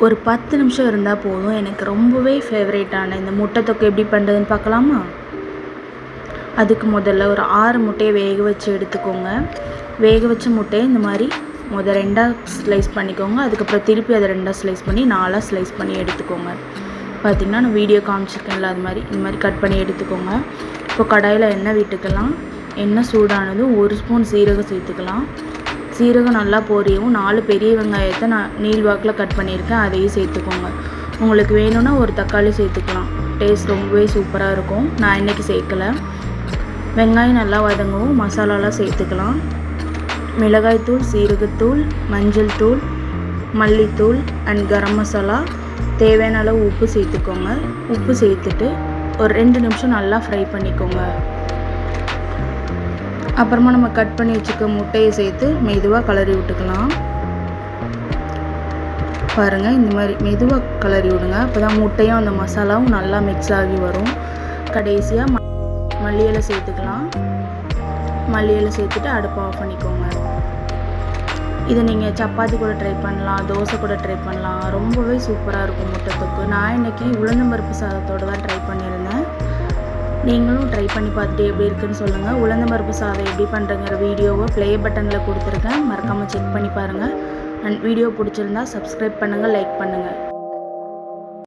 ஒரு 10 நிமிஷம் இருந்தால் போதும். எனக்கு ரொம்பவே ஃபேவரேட்டான இந்த முட்டை தொக்கு எப்படி பண்ணுறதுன்னு பார்க்கலாமா? அதுக்கு முதல்ல ஒரு 6 முட்டையை வேக வச்சு எடுத்துக்கோங்க. வேக வச்ச முட்டையை இந்த மாதிரி ரெண்டாக ஸ்லைஸ் பண்ணிக்கோங்க. அதுக்கப்புறம் திருப்பி அதை 2ஆக ஸ்லைஸ் பண்ணி 4ஆக ஸ்லைஸ் பண்ணி எடுத்துக்கோங்க. பார்த்திங்கன்னா நான் வீடியோ காமிச்சிருக்கேன்ல, அது மாதிரி இந்த மாதிரி கட் பண்ணி எடுத்துக்கோங்க. இப்போ கடாயில் எண்ணெய் விட்டுக்கலாம். எண்ணெய் சூடானதும் 1 ஸ்பூன் சீரகம் சேர்த்துக்கலாம். சீரகம் நல்லா பொரியவும் 4 பெரிய வெங்காயத்தை நான் நீள்வாக்கில் கட் பண்ணியிருக்கேன், அதையும் சேர்த்துக்கோங்க. உங்களுக்கு வேணும்னா ஒரு தக்காளி சேர்த்துக்கலாம். டேஸ்ட் ரொம்பவே சூப்பராக இருக்கும். நான் இன்றைக்கி சேர்க்கலை. வெங்காயம் நல்லா வதங்கவும் மசாலாலாம் சேர்த்துக்கலாம். மிளகாய்த்தூள், சீரகத்தூள், மஞ்சள் தூள், மல்லித்தூள் அண்ட் கரம் மசாலா, தேவையான அளவு உப்பு சேர்த்துக்கோங்க. உப்பு சேர்த்துட்டு ஒரு 2 நிமிஷம் நல்லா ஃப்ரை பண்ணிக்கோங்க. அப்புறமா நம்ம கட் பண்ணி வச்சுக்க முட்டையை சேர்த்து மெதுவாக கிளறி விட்டுக்கலாம். பாருங்கள், இந்த மாதிரி மெதுவாக கிளறி விடுங்க. அப்போ தான் முட்டையும் அந்த மசாலாவும் நல்லா மிக்ஸ் ஆகி வரும். கடைசியாக மல்லி இலை சேர்த்துக்கலாம். மல்லி இலை சேர்த்துட்டு அடுப்பை ஆஃப் பண்ணிக்கோங்க. இதை நீங்கள் சப்பாத்தி கூட ட்ரை பண்ணலாம், தோசை கூட ட்ரை பண்ணலாம். ரொம்பவே சூப்பராக இருக்கும் முட்டை தொக்கு. நான் இன்றைக்கி உளுந்தம்பருப்பு சாதத்தோடு தான் ட்ரை பண்ணியிருந்தேன். நீங்களும் ட்ரை பண்ணி பார்த்துட்டு எப்படி இருக்குன்னு சொல்லுங்கள். உளுந்தம்பருப்பு சாதம் எப்படி பண்ணுறங்கிற வீடியோவை ப்ளே பட்டனில் கொடுத்துருக்கேன், மறக்காமல் செக் பண்ணி பாருங்கள். அண்ட் வீடியோ பிடிச்சிருந்தா சப்ஸ்கிரைப் பண்ணுங்கள், லைக் பண்ணுங்கள்.